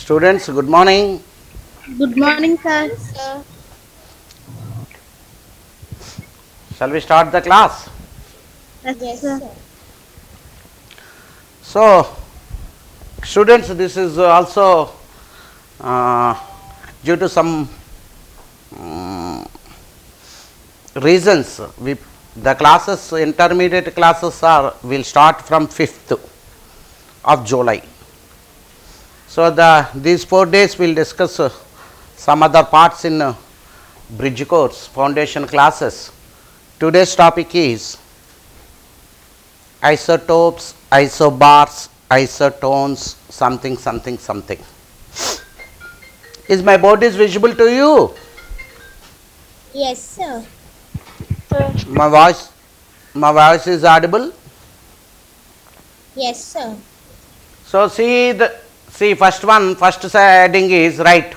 Students, good morning. Good morning, sir. Shall we start the class? Yes, sir. So, students, this is also uh, due to some um, reasons. The classes, intermediate classes will start from 5th of July. So, these 4 days we will discuss some other parts in bridge course, foundation classes. Today's topic is isotopes, isobars, isotones, something, something, something. Is my board is visible to you? Yes, sir. My voice is audible. Yes, sir. So see first heading is right,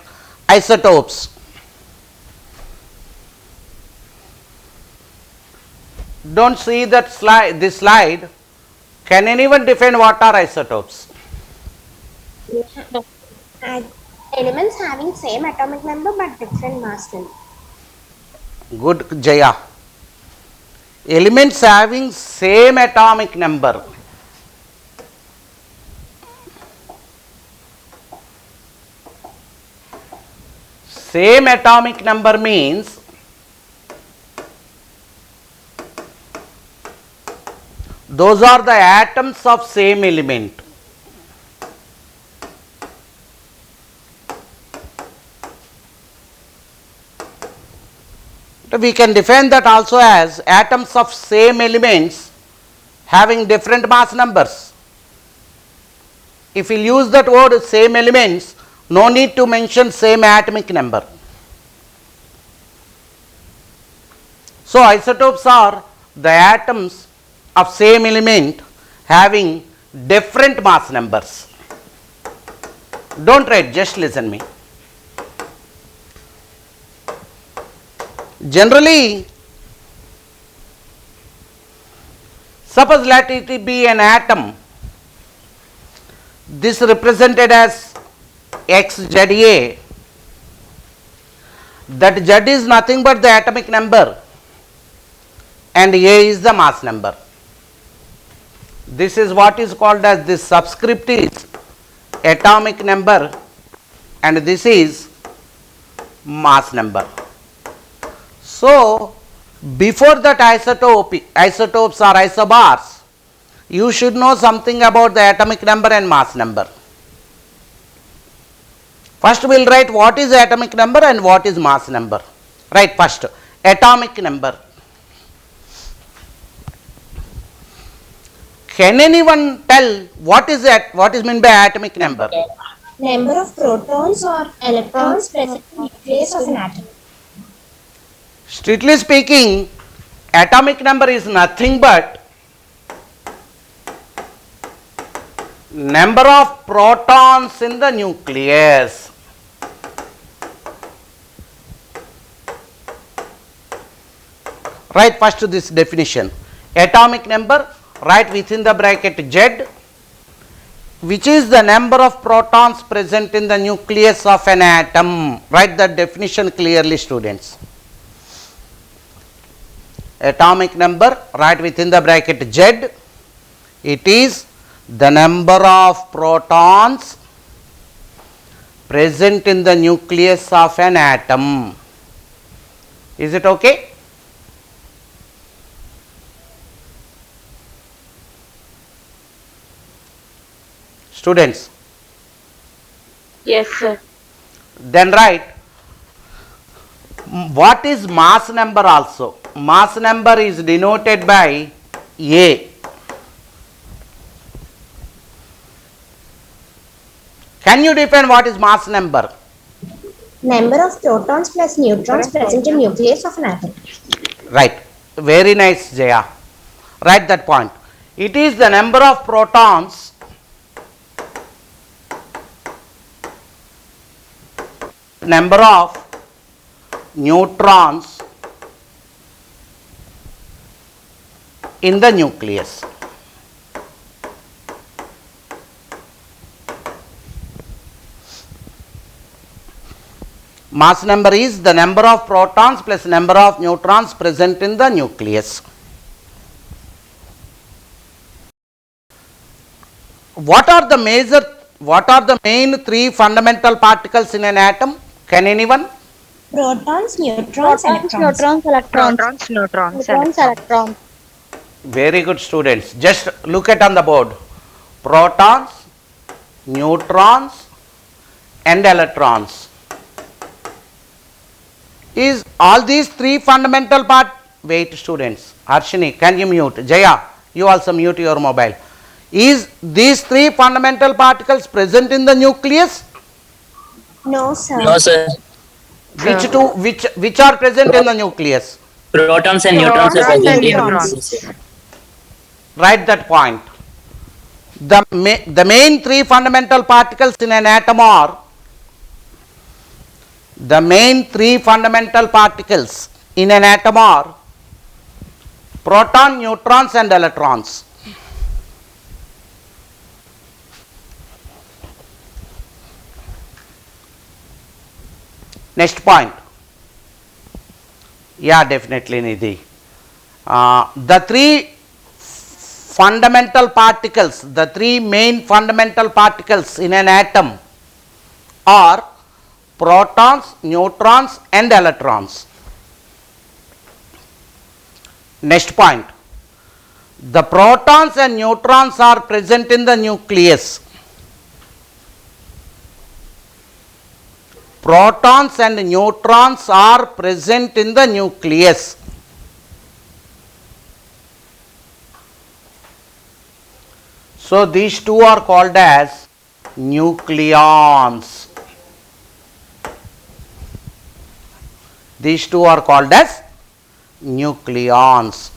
isotopes. Don't see that slide. This slide. Can anyone define what are isotopes? Elements having same atomic number but different mass number. Good, Jaya. Elements having same atomic number. Same atomic number means those are the atoms of same element. We can define that also as atoms of same elements having different mass numbers. If we use that word same elements, no need to mention same atomic number. So, isotopes are the atoms of same element having different mass numbers. Don't write, just listen me. Generally, suppose let it be an atom. This represented as XZA. That Z is nothing but the atomic number and A is the mass number. This is what is called as this subscript is atomic number and this is mass number. So, before that isotopes or isobars, you should know something about the atomic number and mass number. First we will write what is atomic number and what is mass number. Right, first atomic number. Can anyone tell what is meant by atomic number? Number of protons or electrons present in the nucleus of an atom. Strictly speaking, atomic number is nothing but number of protons in the nucleus. Write first this definition. Atomic number, write within the bracket Z, which is the number of protons present in the nucleus of an atom. Write the definition clearly, students. Atomic number, write within the bracket Z. It is the number of protons present in the nucleus of an atom. Is it okay? Students? Yes, sir. Then write what is mass number also. Mass number is denoted by A. Can you define what is mass number? Number of protons plus neutrons present in nucleus of an atom. Right. Very nice, Jaya. Write that point. It is the number of protons number of neutrons in the nucleus. Mass number is the number of protons plus number of neutrons present in the nucleus. What are the main three fundamental particles in an atom? Can anyone? Protons, neutrons, electrons. Neutrons, electrons. Very good, students. Just look at on the board. Protons, neutrons and electrons. Is all these three fundamental wait, students. Harshini, can you mute? Jaya, you also mute your mobile. Is these three fundamental particles present in the nucleus? No, sir. No, sir. Which are present in the nucleus? Protons and neutrons are Protons and present. neutrons. Write that point. The main three fundamental particles in an atom are proton, neutrons and electrons. Next point. Yeah, definitely, Nidhi. The three main fundamental particles in an atom are protons, neutrons and electrons. Next point. The protons and neutrons are present in the nucleus. Protons and neutrons are present in the nucleus. So these two are called as nucleons. These two are called as nucleons.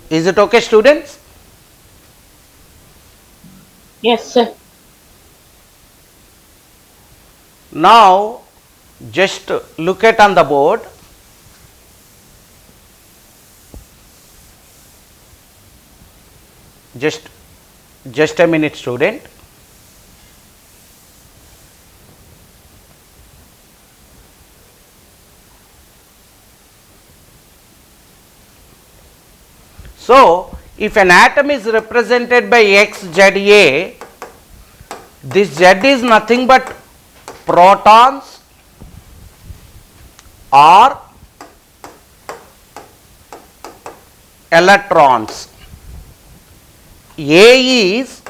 Is it okay, students? Yes, sir. Now just look at on the board. Just a minute, student. So if an atom is represented by XZA, this Z is nothing but protons or electrons. A is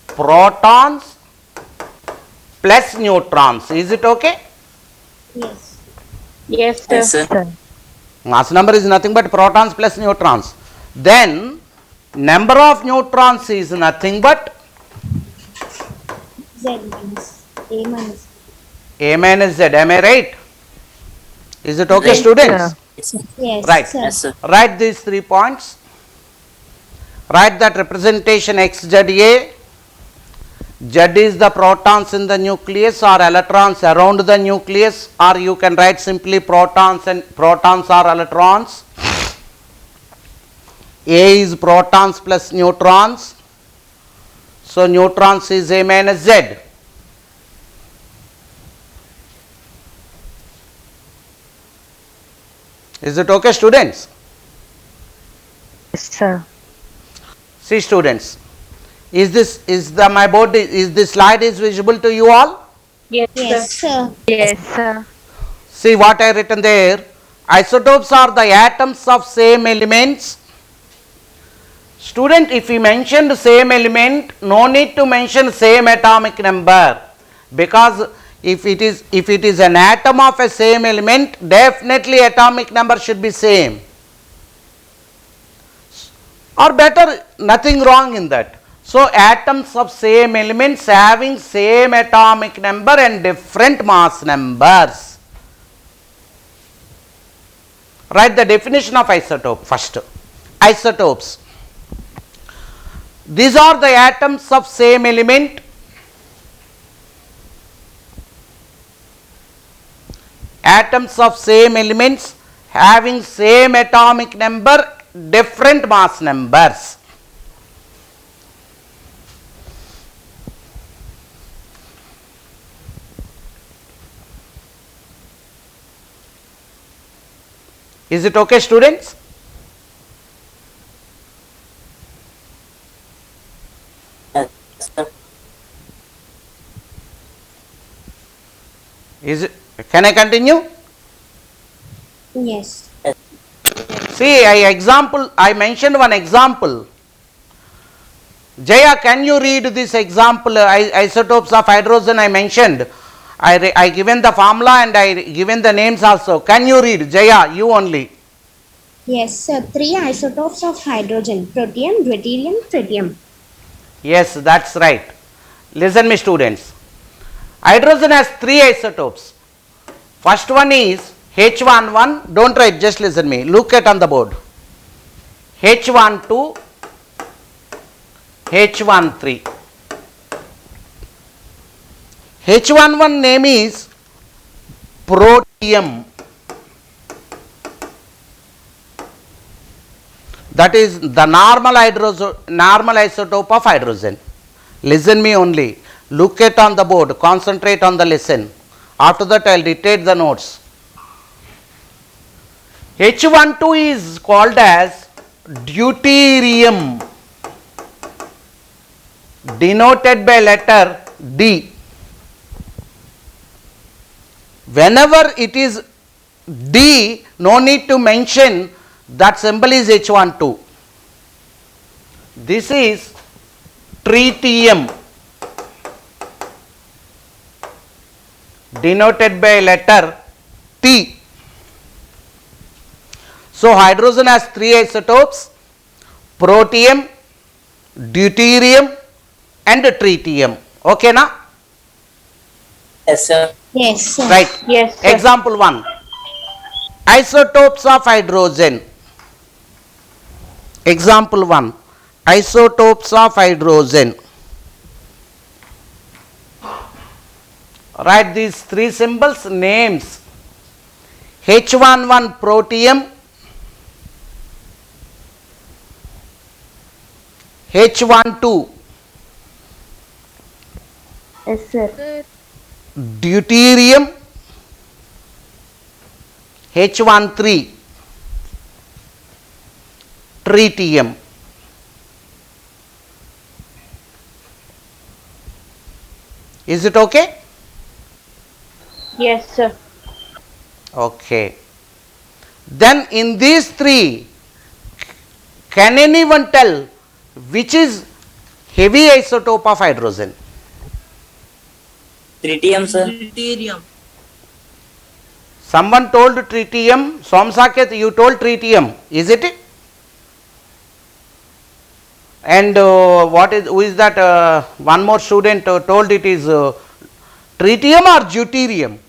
protons plus neutrons. Is it okay? Yes. Yes, sir. Yes, sir. Mass number is nothing but protons plus neutrons. Then number of neutrons is nothing but Z minus A minus. A minus Z. Am I right? Is it okay, Right, students? Yes, sir. Yes, Right. sir. Yes, sir. Write these 3 points. Write that representation XZA. Z is the protons in the nucleus or electrons around the nucleus, or you can write simply protons or electrons. A is protons plus neutrons. So neutrons is A minus Z. Is it okay, students? Yes, sir. See, students, is this slide is visible to you all? Yes, Yes, sir. Yes, sir. See what I written there. Isotopes are the atoms of same elements. Student, if we mentioned same element, no need to mention same atomic number, because if it is an atom of a same element, definitely atomic number should be same. Or better, nothing wrong in that. So atoms of same elements having same atomic number and different mass numbers. Write the definition of isotope first. Isotopes. These are the atoms of same element having same atomic number, different mass numbers. Is it okay, students? Yes, sir. Is it, can I continue? Yes. See, I mentioned one example. Jaya, can you read this example, isotopes of hydrogen I mentioned? I given the formula and I given the names also. Can you read? Jaya, you only. Yes, sir. 3 isotopes of hydrogen: protium, deuterium, tritium. Yes, that's right. Listen me, students. Hydrogen has 3 isotopes. First one is H11. Don't write, just listen me. Look at on the board. H12, H13. H11 name is protium. That is the normal isotope of hydrogen. Listen me only. Look at on the board. Concentrate on the lesson. After that, I will dictate the notes. H12 is called as deuterium, denoted by letter D. Whenever it is D, no need to mention that symbol is H12. This is tritium, denoted by letter T. So, hydrogen has 3 isotopes: protium, deuterium and tritium. Okay, na? Yes, sir. Yes, sir. Right. Yes, sir. Example 1. Isotopes of hydrogen. Example 1. Isotopes of hydrogen. Write these 3 symbols, names. H11 protium, H12 Yes, sir. deuterium, H13 tritium. Is it okay? Yes, sir. Okay. Then in these 3, can anyone tell which is heavy isotope of hydrogen? Tritium, sir. Someone told tritium. Somsaket, you told tritium. Is it? And who is that? One more student told it is tritium or deuterium?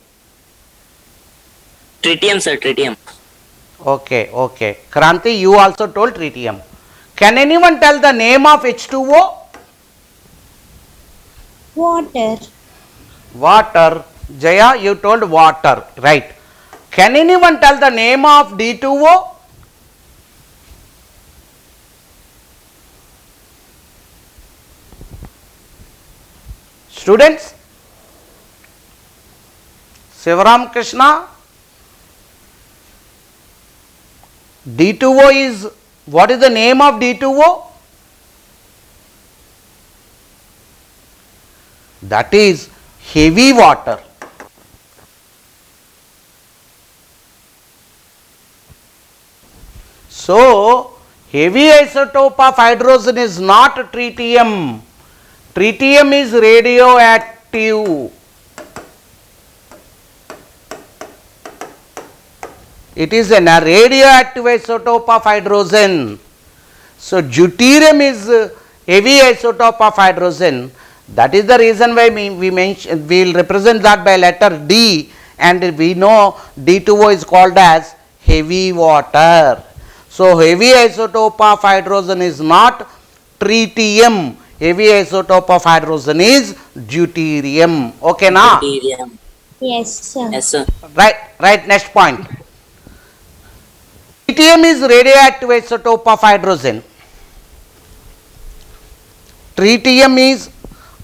Tritium, sir. Tritium. Okay, okay. Kranti, you also told tritium. Can anyone tell the name of H2O? Water. Water. Jaya, you told water. Right. Can anyone tell the name of D2O? Students? Sivaram Krishna? D2O is, what is the name of D2O? That is heavy water. So, heavy isotope of hydrogen is not tritium. Tritium is radioactive. It is a radioactive isotope of hydrogen. So, deuterium is heavy isotope of hydrogen. That is the reason why we will represent that by letter D, and we know D2O is called as heavy water. So, heavy isotope of hydrogen is not tritium. Heavy isotope of hydrogen is deuterium. Okay, na? Tritium. Yes, sir. Yes, sir. Right, next point. Tritium is radioactive isotope of hydrogen. Tritium is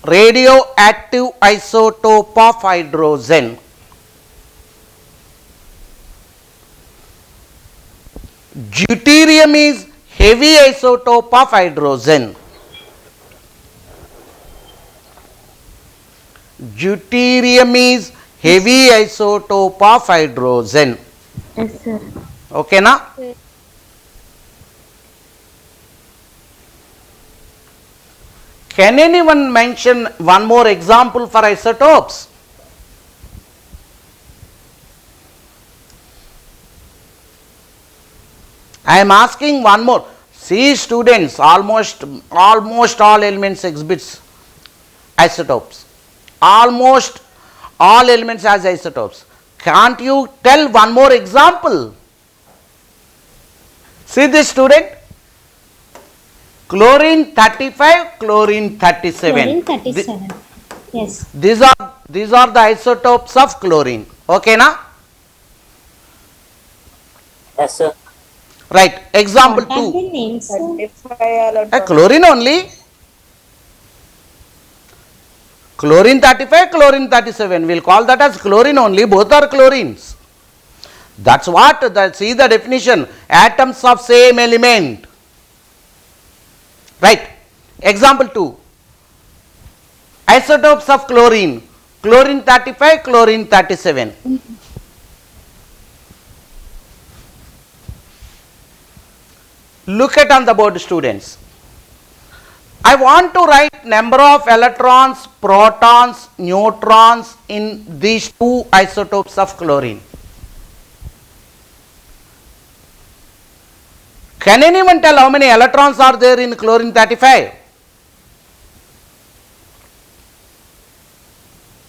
radioactive isotope of hydrogen. Deuterium is heavy isotope of hydrogen. Deuterium is heavy isotope of hydrogen. Yes, sir. Okay, na? Can anyone mention one more example for isotopes? I am asking one more. See students, almost all elements exhibits isotopes. Almost all elements has isotopes. Can't you tell one more example? See this student. Chlorine 35, chlorine 37. Chlorine 37. Yes. These are the isotopes of chlorine. Okay, na? Yes, sir. Right. Example What are 2. the names? Chlorine only. Chlorine 35, chlorine 37. We'll call that as chlorine only. Both are chlorines. That's what, see the definition. Atoms of same element. Right. Example 2. Isotopes of chlorine. Chlorine 35, chlorine 37. Look at on the board, students. I want to write number of electrons, protons, neutrons in these two isotopes of chlorine. Can anyone tell how many electrons are there in chlorine 35?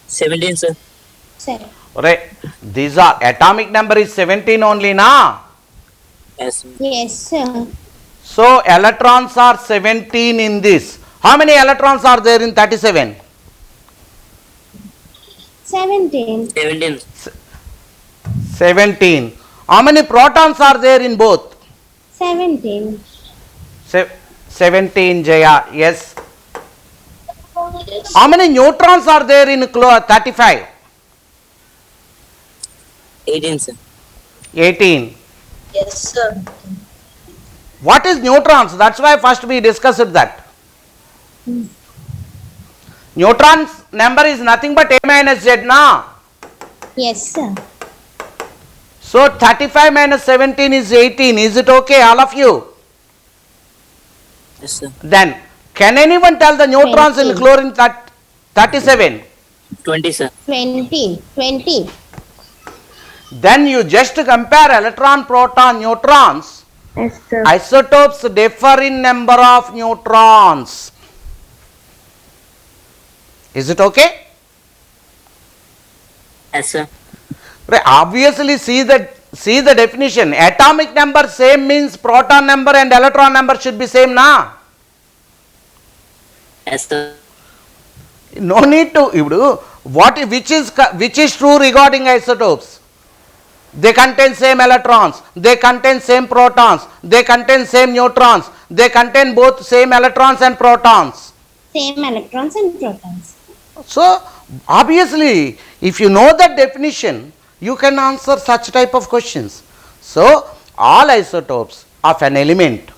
17, sir. Sir. Right. These are atomic number is 17 only, na? Yes, sir. Yes, sir. So electrons are 17 in this. How many electrons are there in 37? 17. 17. 17. How many protons are there in both? 17. 17, Jaya. Yes. How many neutrons are there in 35? 18, sir. 18. Yes, sir. What is neutrons? That's why first we discussed that. Neutrons number is nothing but A minus Z, na? Yes, sir. So 35 minus 17 is 18. Is it okay, all of you? Yes, sir. Then, can anyone tell the neutrons in 20. chlorine 37? 20, sir. 20. 20. Then you just compare electron, proton, neutrons. Yes, sir. Isotopes differ in number of neutrons. Is it okay? Yes, sir. Right. Obviously, see the definition. Atomic number same means proton number and electron number should be same, na? Yes, sir. No need to. Which is true regarding isotopes? They contain same electrons, they contain same protons, they contain same neutrons, they contain both same electrons and protons. Same electrons and protons. So, obviously, if you know that definition, you can answer such type of questions. So, all isotopes of an element,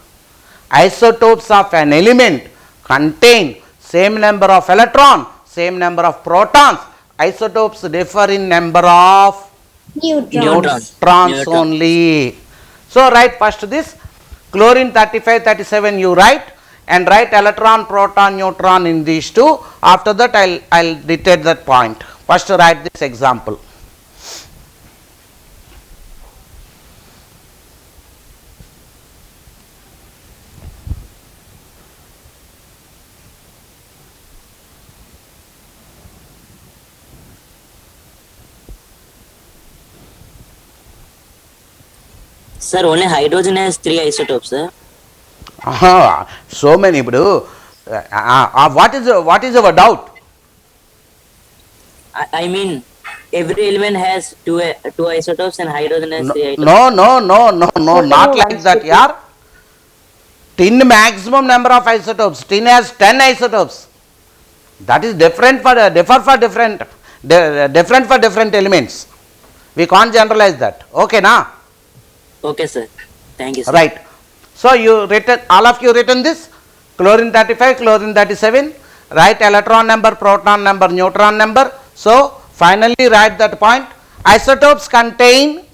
contain same number of electron, same number of protons. Isotopes differ in number of Neutrons. neutrons only. So write first this chlorine 35, 37 you write, and write electron, proton, neutron in these two. After that I'll dictate that point. First write this example. Sir, only hydrogen has 3 isotopes, sir. So many. What is our doubt? I mean, every element has two isotopes and hydrogen has 3 isotopes. No, not like that, yaar. Tin maximum number of isotopes. Tin has 10 isotopes. That is different for different elements. We can't generalize that. Okay, na? Okay, sir. Thank you, sir. Right. So you written, all of you written this, chlorine 35, chlorine 37, write electron number, proton number, neutron number. So finally write that point. Isotopes contain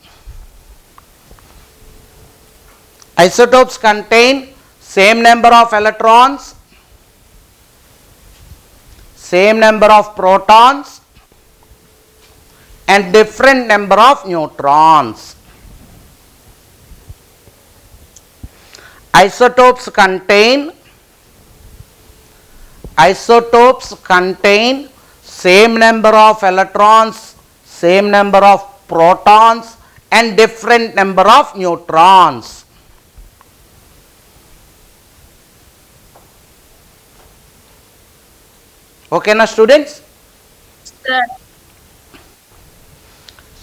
same number of electrons, same number of protons and different number of neutrons. Isotopes contain same number of electrons, same number of protons and different number of neutrons. Okay na students? Sir.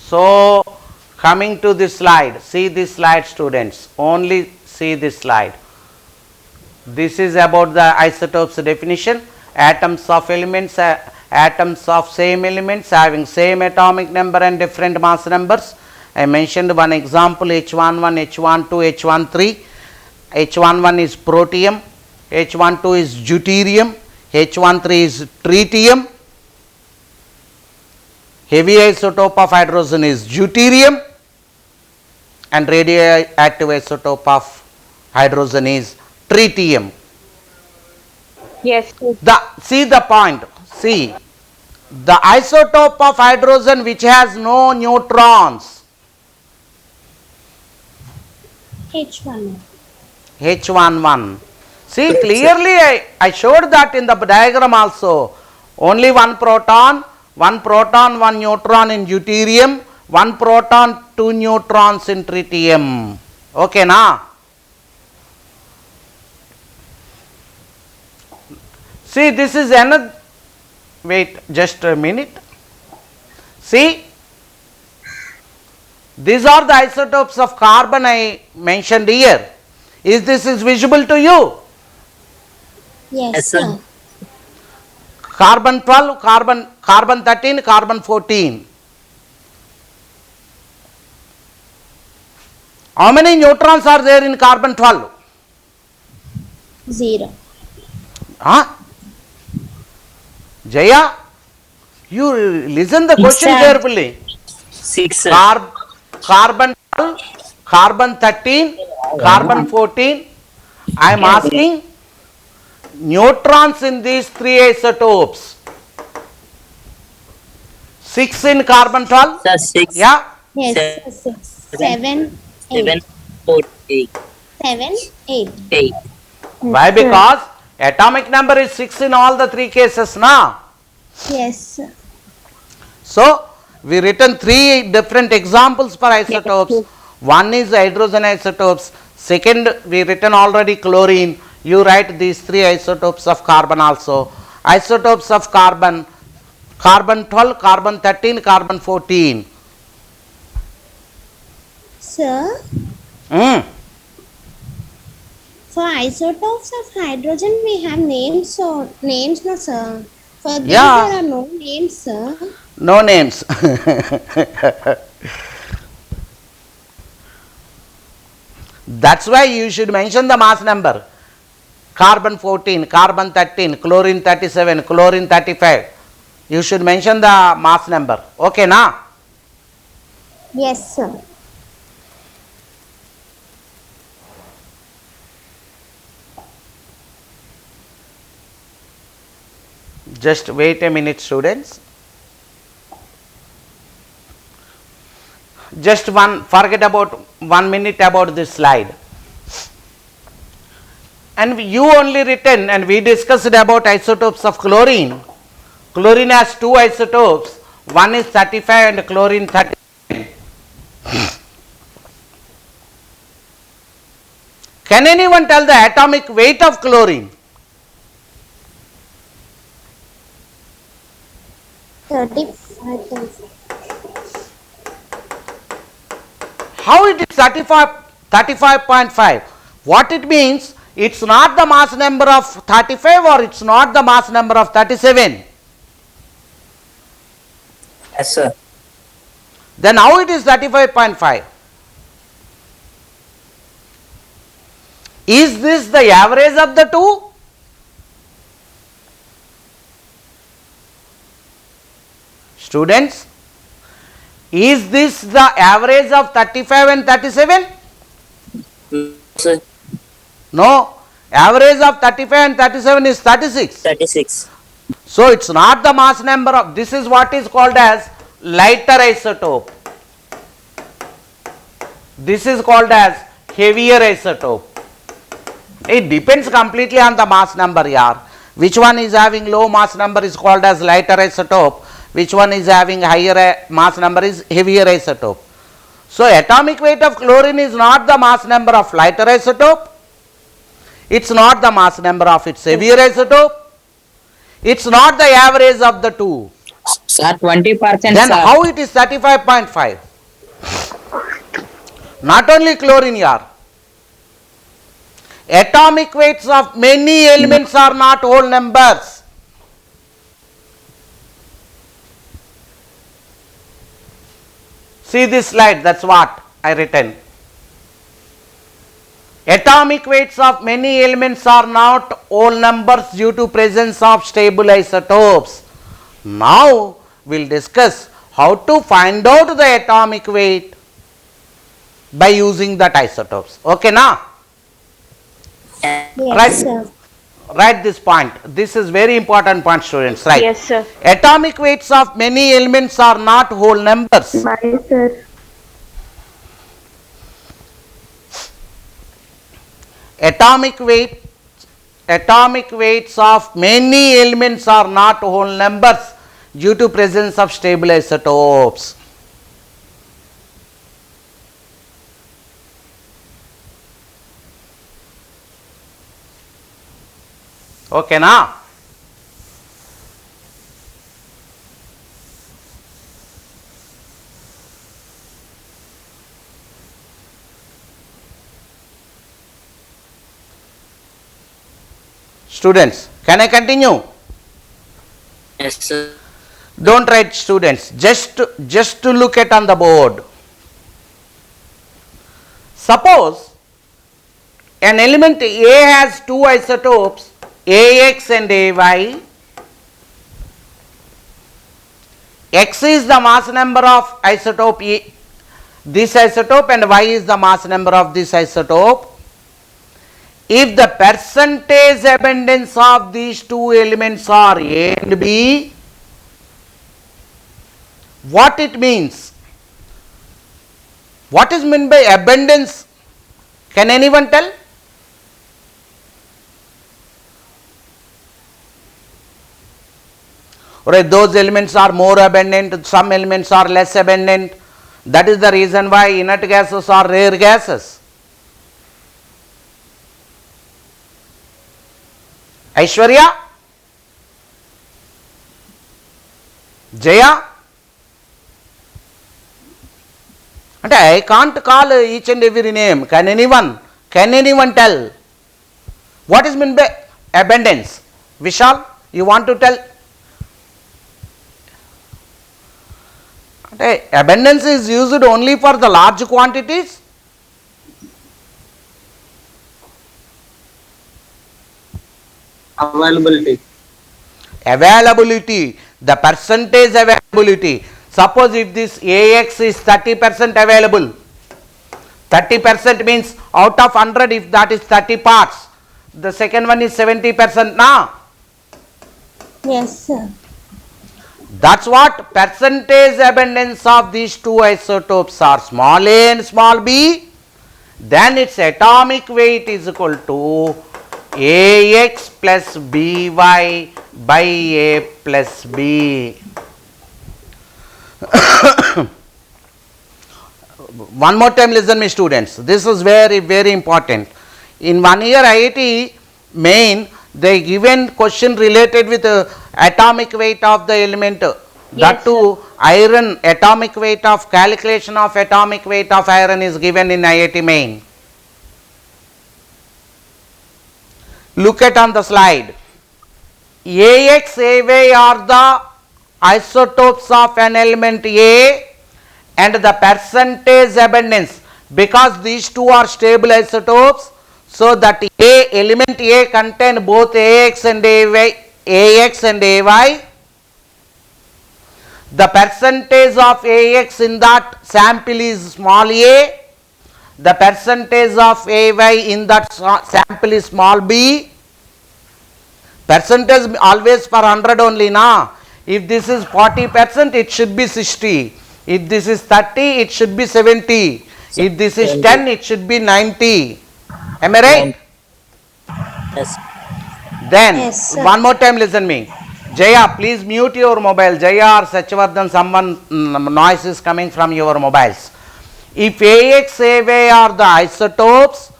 So coming to this slide, see this slide students, only see this slide. This is about the isotopes definition. Atoms of elements, atoms of same elements having same atomic number and different mass numbers. I mentioned one example, H11, H12, H13. H11 is protium, H12 is deuterium, H13 is tritium. Heavy isotope of hydrogen is deuterium and radioactive isotope of hydrogen is tritium. Yes, sir. See the point, see the isotope of hydrogen which has no neutrons, H1. H11. See clearly I showed that in the diagram also. Only one proton, one neutron in deuterium, one proton, two neutrons in tritium. Okay na? See this is another, wait just a minute. See, these are the isotopes of carbon I mentioned here. Is this visible to you? Yes, Yes, sir. sir. Carbon 12, carbon 13, carbon 14. How many neutrons are there in carbon 12? 0. Huh? Jaya, you listen the question sir. carefully. 6, sir. Carbon 12, carbon 13, carbon 14. I am asking neutrons in these three isotopes. 6 in carbon 12. Sir, 6, Yeah. Yes, Seven. sir. 7, 7, 8. 4, 8. 7, 8. 8. Why? Because atomic number is 6 in all the three cases now. Yes, sir. So we written three different examples for isotopes. One is hydrogen isotopes. Second we written already chlorine. You write these three isotopes of carbon also. Isotopes of carbon, carbon 12, carbon 13, carbon 14. Sir, for isotopes of hydrogen, we have names. So, names, no, sir. For these, Yeah. there are no names, sir. No names. That's why you should mention the mass number. Carbon 14, carbon 13, chlorine 37, chlorine 35. You should mention the mass number. Okay, na? Yes, sir. Just wait a minute, students. Just forget about 1 minute about this slide. And you only written, and we discussed about isotopes of chlorine. Chlorine has two isotopes. One is 35 and chlorine 30. Can anyone tell the atomic weight of chlorine? 35. How it is 35.5? What it means? It's not the mass number of 35 or it's not the mass number of 37. Yes, sir. Then how it is 35.5? Is this the average of the two? Students, is this the average of 35 and 37? Sir, No, average of 35 and 37 is 36. 36. So it's not the mass number of, this is what is called as lighter isotope. This is called as heavier isotope. It depends completely on the mass number here. Which one is having low mass number is called as lighter isotope. Which one is having higher mass number is heavier isotope. So atomic weight of chlorine is not the mass number of lighter isotope. It's not the mass number of its heavier isotope. It's not the average of the two. Sir, 20%. Then sir. how it is 35.5? Not only chlorine here. Atomic weights of many elements are not whole numbers. See this slide, that's what I written. Atomic weights of many elements are not whole numbers due to presence of stable isotopes. Now we will discuss how to find out the atomic weight by using that isotopes. Okay, now? Yes, Right. sir. Write this point. This is very important point, students. Right. Yes, sir. Atomic weights of many elements are not whole numbers. Bye, sir. Atomic weights of many elements are not whole numbers due to presence of stable isotopes. Okay, now? Students, can I continue? Yes, sir. Don't write students, just to look at on the board. Suppose an element A has two isotopes, AX and AY. X is the mass number of isotope A, this isotope, and Y is the mass number of this isotope. If the percentage abundance of these two elements are A and B, what it means? What is meant by abundance? Can anyone tell? Right, those elements are more abundant, some elements are less abundant. That is the reason why inert gases are rare gases. Aishwarya? Jaya? And I can't call each and every name. Can anyone tell? What is meant by abundance? Vishal, you want to tell? Abundance is used only for the large quantities. Availability. Availability, the percentage availability. Suppose if this AX is 30% available, 30% means out of 100, if that is 30 parts, the second one is 70% now. Yes, sir. That's what percentage abundance of these two isotopes are small a and small b, then its atomic weight is equal to AX plus BY by A plus B. One more time listen me students, this is very very important. In 1 year IIT main they given question related with atomic weight of the element, that too iron, atomic weight of calculation of atomic weight of iron is given in IIT main. Look at on the slide. AX, AY are the isotopes of an element A and the percentage abundance, because these two are stable isotopes, So that element A contain both AX and AY. The percentage of AX in that sample is small a. The percentage of AY in that sample is small b. Percentage always for 100 only na. If this is 40%, it should be 60. If this is 30, it should be 70. If this is 10, it should be 90. Am I right? Yes. Then, Yes, sir. one more time listen me. Jaya, please mute your mobile. Jaya or Sachvardhan, someone noise is coming from your mobiles. If AX, AY are the isotopes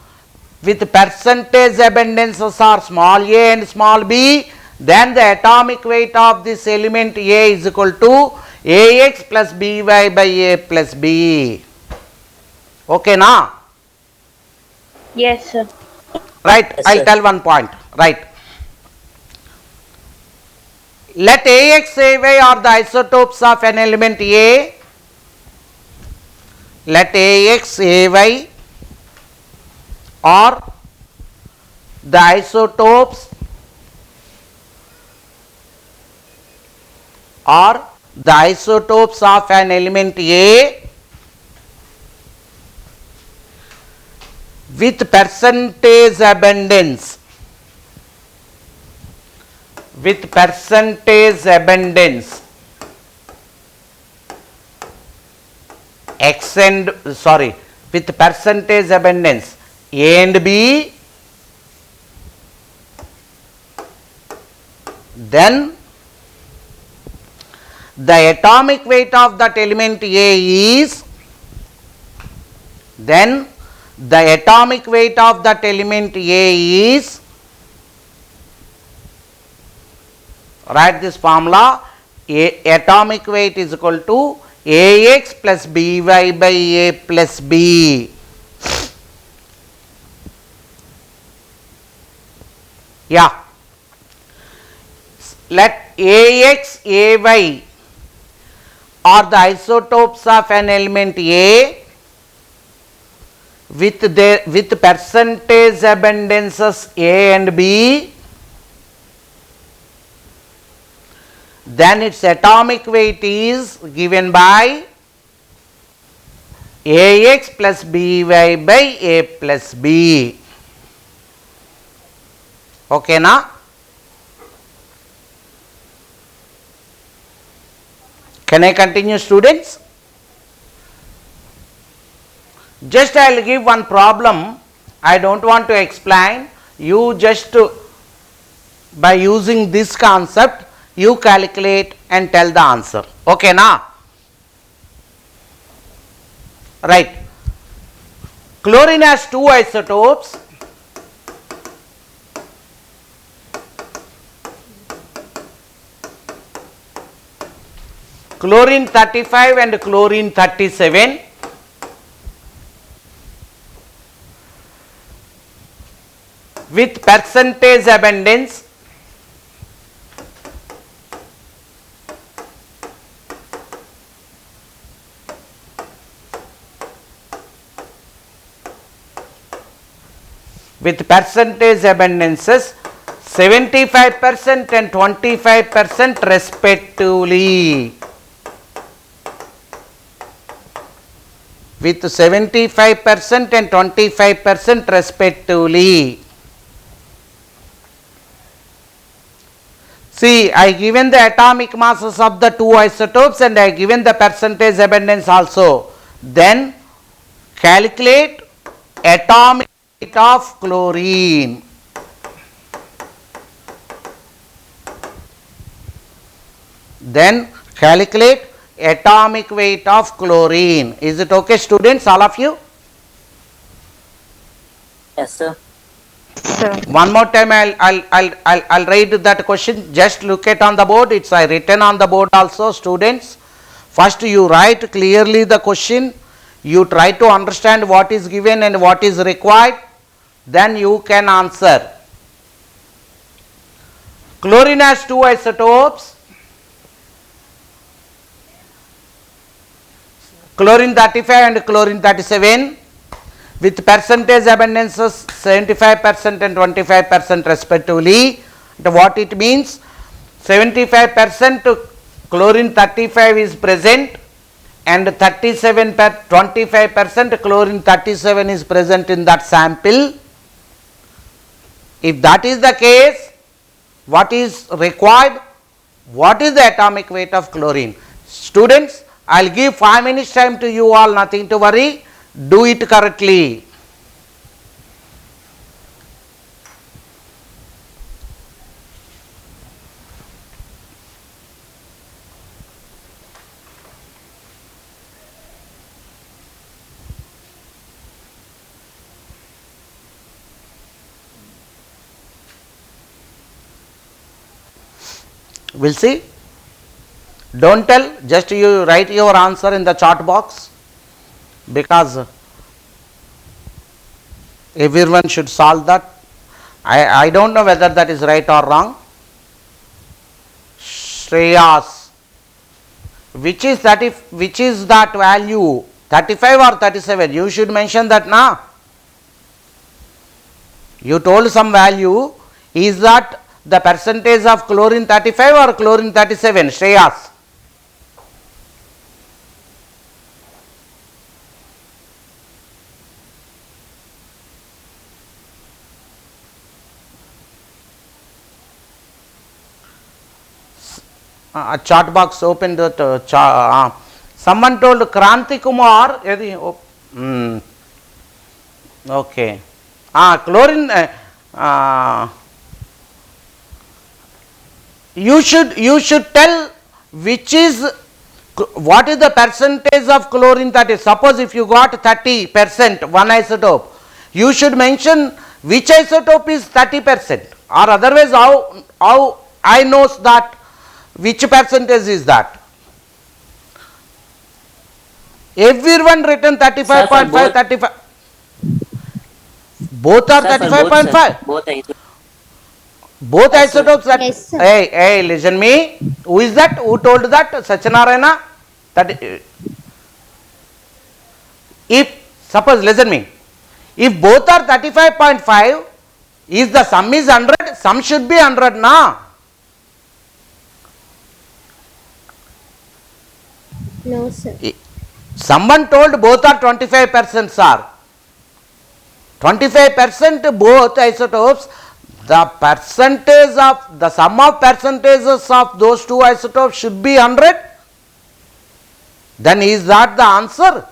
with percentage abundances are small a and small b, then the atomic weight of this element A is equal to AX plus BY by A plus B. Okay, na? Yes, sir. Right, Yes, I'll sir. tell one point. Right. Let AX, AY are the isotopes of an element A. Let AX, AY are the isotopes of an element A with percentage abundance. With percentage abundance X and with percentage abundance A and B, then the atomic weight of that element A is, then the atomic weight of that element A is, write this formula, atomic weight is equal to AX plus BY by A plus B. Yeah. Let AX, AY are the isotopes of an element A with percentage abundances A and B, then its atomic weight is given by AX plus BY by A plus B. Okay, na? Can I continue, students? Just I will give one problem. I don't want to explain. You just by using this concept, you calculate and tell the answer. Okay, na? Right. Chlorine has two isotopes. Chlorine 35 and chlorine 37. With percentage abundance abundances 75% and 25% respectively. With 75% and 25% respectively. See, I given the atomic masses of the two isotopes and I given the percentage abundance also. Then calculate atomic weight of chlorine. Then calculate atomic weight of chlorine. Is it okay, students, all of you? Yes, sir. Sir. One more time I'll write that question. Just look at on the board. It's written on the board also, students. First you write clearly the question. You try to understand what is given and what is required. Then you can answer. Chlorine has two isotopes. Chlorine 35 and chlorine 37. with percentage abundances 75% and 25% respectively. What it means? 75% chlorine 35 is present and 25% chlorine 37 is present in that sample. If that is the case, what is required? What is the atomic weight of chlorine? Students, I will give 5 minutes time to you all, nothing to worry, do it correctly. We will see. Don't tell, just you write your answer in the chat box, because everyone should solve that. I don't know whether that is right or wrong. Shreyas, which is that value, 35 or 37? You should mention that now. You told some value. Is that the percentage of chlorine 35 or chlorine 37? Shreyas. A chat box open that someone told Kranti Kumar okay chlorine you should tell which is what is the percentage of chlorine 30. Suppose if you got 30% one isotope, you should mention which isotope is 30%, or otherwise how I knows that which percentage is that. Everyone written 35.5, 35. Both are 35.5. Both isotopes. That, Yes, sir. hey, listen me. Who is that? Who told that? Satyanarayana. That if suppose, listen me. If both are 35.5, is the sum is 100? Sum should be 100 na. No, sir. Someone told both are 25%, sir. 25% both isotopes, the percentage of the sum of percentages of those two isotopes should be 100. Then is that the answer?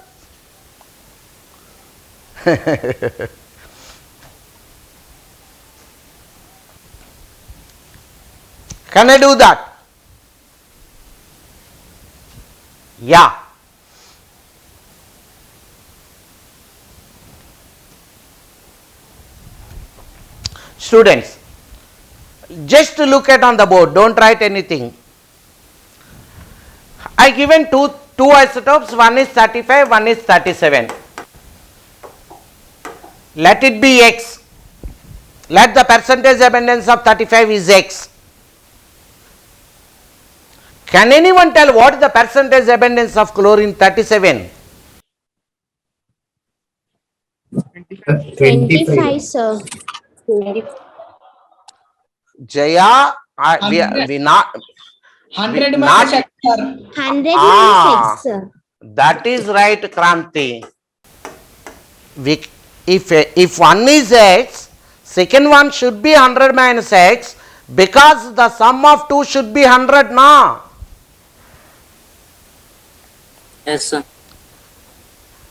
Can I do that? Yeah. Students, just look at on the board, don't write anything. I given two isotopes, one is 35, one is 37. Let it be X. Let the percentage abundance of 35 is X. Can anyone tell what is the percentage abundance of chlorine 37? 25, sir. Jaya, we not 100 not 106, sir. that is right, Kranti. If one is X, second one should be 100 minus X, because the sum of two should be 100 na. Yes, sir.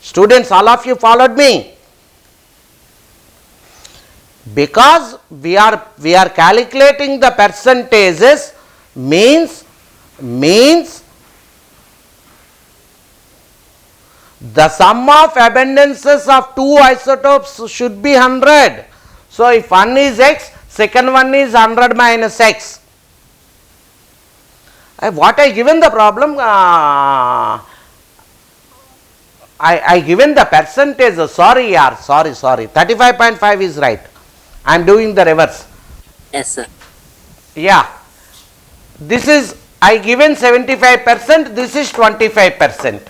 Students, all of you followed me? Because we are calculating the percentages, means the sum of abundances of two isotopes should be 100. So if one is X, second one is 100 minus X. What I given the problem? I given the percentage. Sorry, yaar. Sorry. 35.5 is right. I am doing the reverse. Yes, sir. Yeah. This is, I given 75%, this is 25%.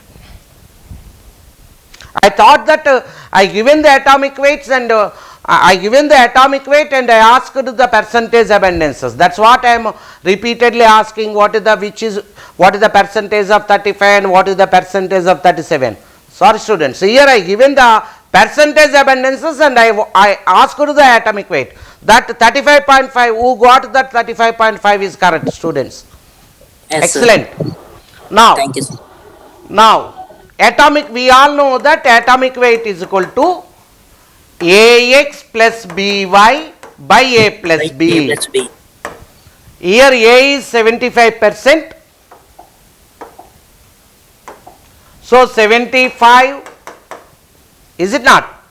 I thought that I given the atomic weights and I given the atomic weight and I asked the percentage abundances. That's what I am repeatedly asking. What is the percentage of 35 and what is the percentage of 37? Sorry students, here I given the percentage abundances and I asked the atomic weight. That 35.5, who got that 35.5 is correct, students. Yes, sir. Excellent. Now, Thank you, sir. now atomic, we all know that atomic weight is equal to AX plus BY by A plus Right, B. A plus B. Here A is 75%. So 75, is it not,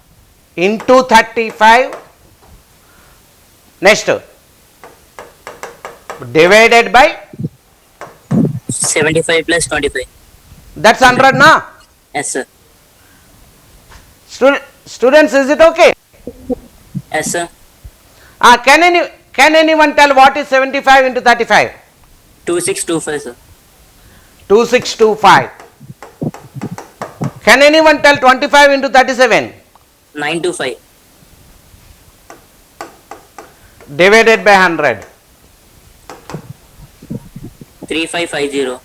into 35, next divided by, 75 plus 25. that's 100 na? Yes, sir. Students, is it okay? Yes, sir. Can anyone tell what is 75 into 35? 2625, sir. 2625. Can anyone tell 25 into 37? 925. Divided by 100. 3550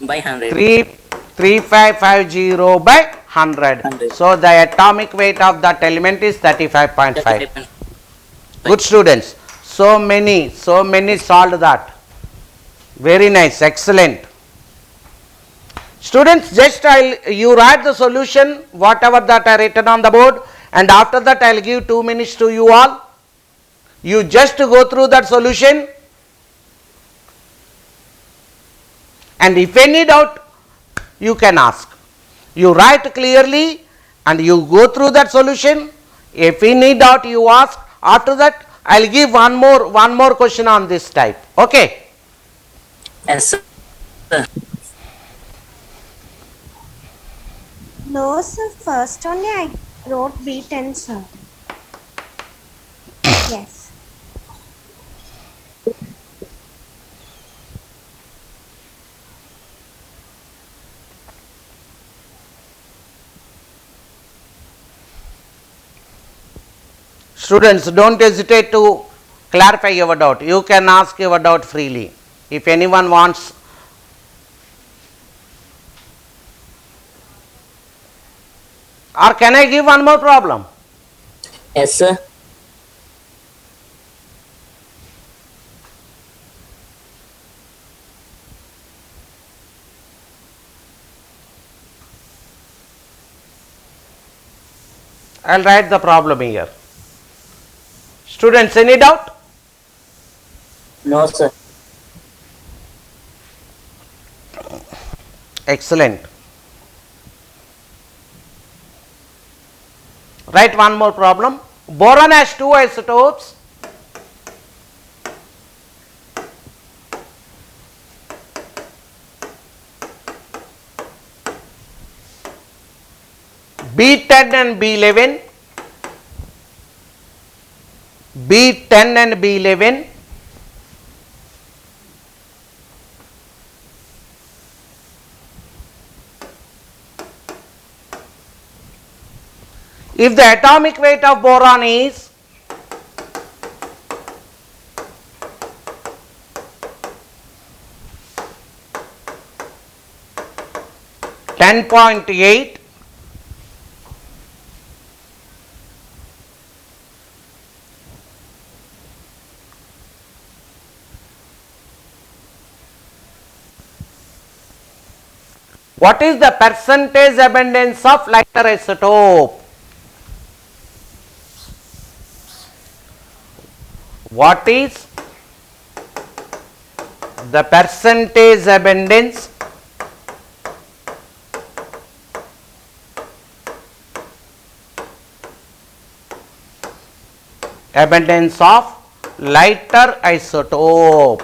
by 100. 3550 by 100. 100. So the atomic weight of that element is 35.5. 35. Good students. So many solved that. Very nice, excellent. Students, just you write the solution, whatever that I written on the board, and after that I will give 2 minutes to you all. You just go through that solution, and if any doubt, you can ask. You write clearly and you go through that solution. If any doubt, you ask. After that, I will give one more question on this type. Okay? Yes, sir. No, sir. First only I wrote B10, sir. Yes. Students, don't hesitate to clarify your doubt. You can ask your doubt freely. If anyone wants. Or can I give one more problem? Yes, sir. I will write the problem here. Students, any doubt? No, sir. Excellent. Write one more problem. Boron has 2 isotopes. B10 and B11. B10 and B11. If the atomic weight of boron is 10.8, what is the percentage abundance of lighter isotope? What is the percentage abundance of lighter isotope?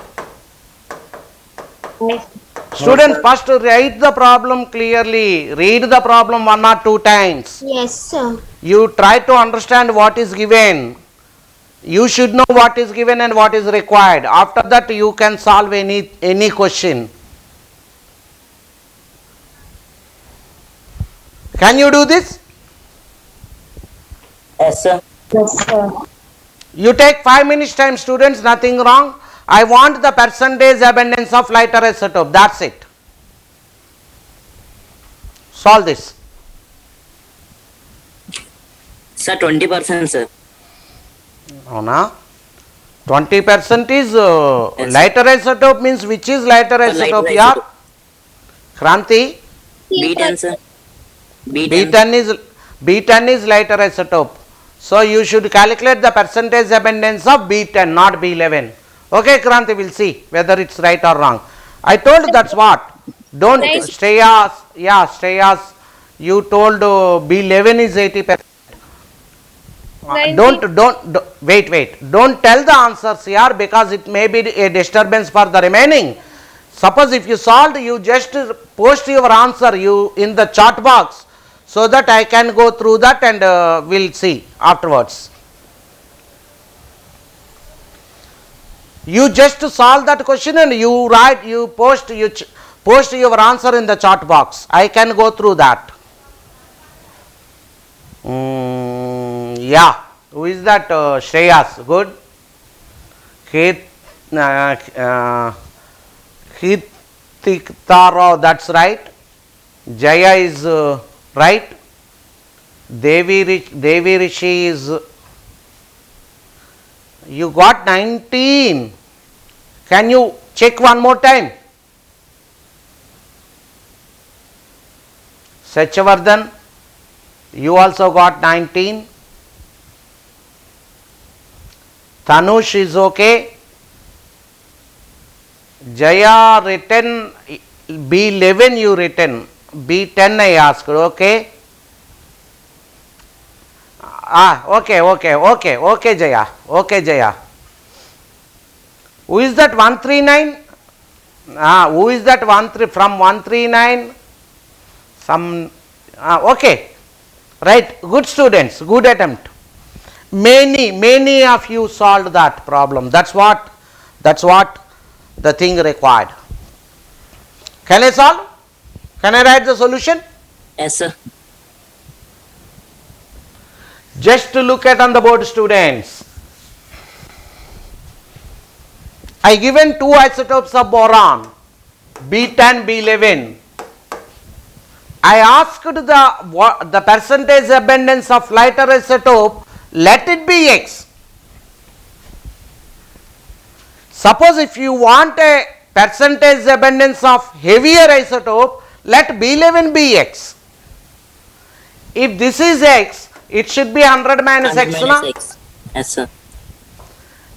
Students, first write the problem clearly. Read the problem 1 or 2 times. Yes, sir. You try to understand what is given. You should know what is given and what is required. After that, you can solve any question. Can you do this? Yes, sir. You take 5 minutes time, students, nothing wrong. I want the percentage abundance of lighter isotope. That's it. Solve this. Sir, 20%, sir. Avuna? 20% is Yes. lighter isotope means which is lighter Lighter isotope? isotope. Yeah. Kranti? B10, sir. B10 is lighter isotope. So you should calculate the percentage abundance of B10, not B11. Okay, Kranti, we'll see whether it's right or wrong. I told that's what. Don't Shreyas, you told B11 is 80%. Don't wait. Don't tell the answers here because it may be a disturbance for the remaining. Suppose if you solved, you just post your answer in the chat box so that I can go through that and we'll see afterwards. You just solve that question and you post your answer in the chat box. I can go through that. Yeah. Who is that? Shreyas. Good. Kritika Rao, that's right. Jaya is right. Devi Rishi is. You got 19. Can you check one more time? Sachavardhan, you also got 19. Tanush is okay. Jaya written B11, you written B10 I asked, okay. Okay Jaya, who is that 139? Who is that from 139? Okay, right, good students, good attempt. Many of you solved that problem. That's what the thing required. Can I solve? Can I write the solution? Yes, sir. Just to look at on the board, students. I given two isotopes of boron, B10, B11. I asked the percentage abundance of lighter isotope. Let it be X. Suppose if you want a percentage abundance of heavier isotope, let B11 be X. If this is X, it should be 100 minus X. X. Yes, sir.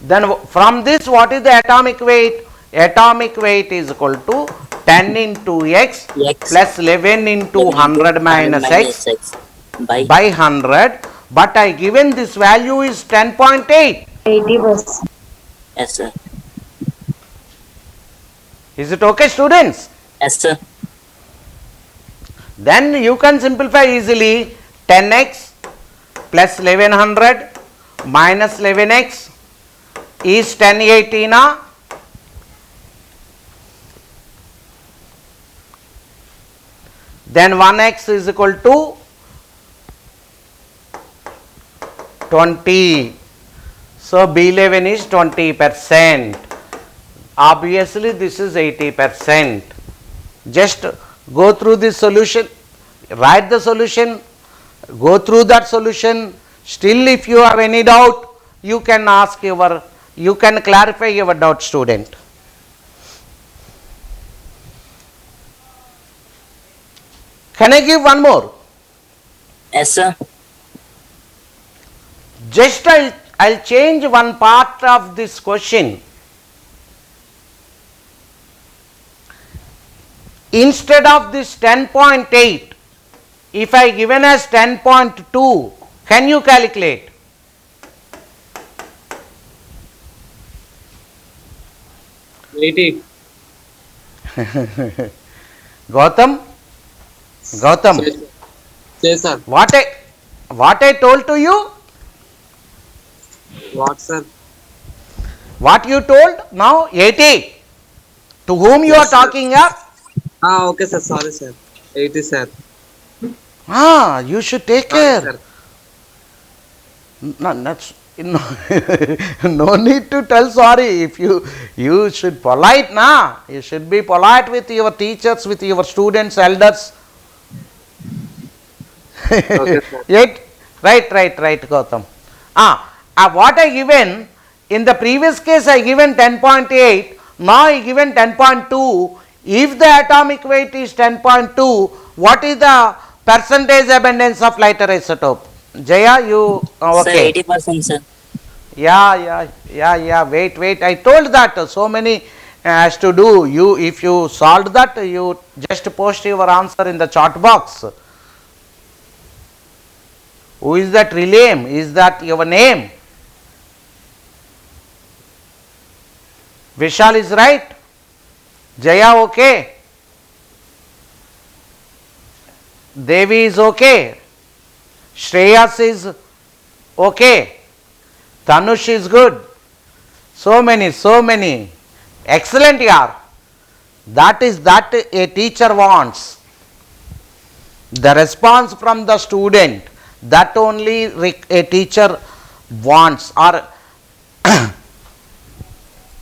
Then from this, what is the atomic weight? Atomic weight is equal to 10 into X, plus 11 into 100 minus X by 100. But I given this value is 10.8. 80%. Yes, sir. Is it okay, students? Yes, sir. Then you can simplify easily. 10x plus 1100 minus 11x is 1080 na. Then 1x is equal to 20. So B11 is 20%. Obviously this is 80%. Just go through this solution, write the solution, go through that solution. Still if you have any doubt, you can clarify your doubt, student. Can I give one more? Yes, sir. Just I'll change one part of this question. Instead of this 10.8, if I given as 10.2, can you calculate? Gautam? Yes, sir. What I told to you? What, sir? What you told? Now 80. To whom you are talking up? Okay, sir. Sorry, sir. 80, sir. You should take care. Sorry, sir. No, that's no, no need to tell sorry. If you should polite na. You should be polite with your teachers, with your students, elders. Okay, sir. Right, Gautam. What I given in the previous case, I given 10.8. Now I given 10.2. If the atomic weight is 10.2, what is the percentage abundance of lighter isotope? Jaya, you okay? Sir, 80%, sir. Yeah. Wait. I told that so many has to do. You, if you solved that, you just post your answer in the chat box. Who is that Relam? Is that your name? Vishal is right. Jaya okay. Devi is okay. Shreyas is okay. Tanush is good. So many. Excellent, yaar. That is that a teacher wants. The response from the student, that only a teacher wants. Or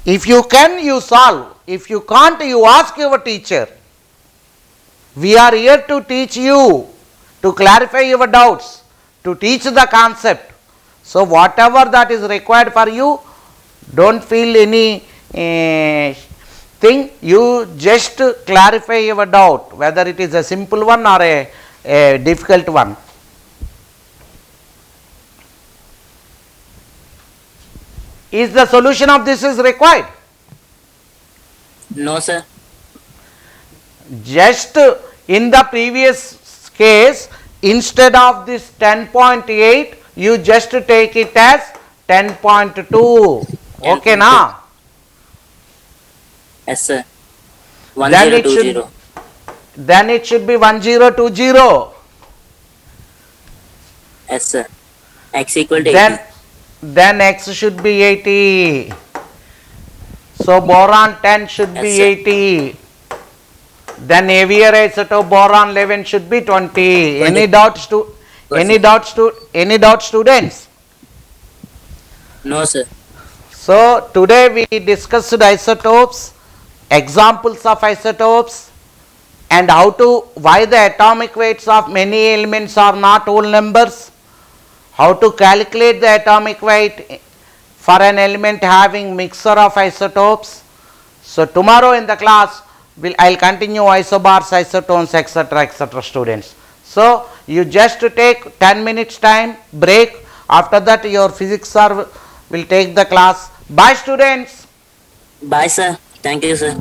if you can, you solve. If you can't, you ask your teacher. We are here to teach you, to clarify your doubts, to teach the concept. So whatever that is required for you, don't feel any thing. You just clarify your doubt, whether it is a simple one or a difficult one. Is the solution of this is required? No, sir. Just in the previous case, instead of this 10.8, you just take it as 10.2. Okay, na? Yes, sir. Then it 1020. should, then it should be 1020. Yes, sir. X equal to 80. Then X should be 80. So boron 10 should be Yes, sir. 80. Then aviar isotope boron 11 should be 20. Any doubts to any doubt students? No, sir. So today we discussed isotopes, examples of isotopes, and why the atomic weights of many elements are not whole numbers, how to calculate the atomic weight for an element having mixture of isotopes. So tomorrow in the class I'll continue isobars, isotones, etc. students. So you just take 10 minutes time break. After that your physics sir will take the class. Bye students. Bye, sir. Thank you, sir.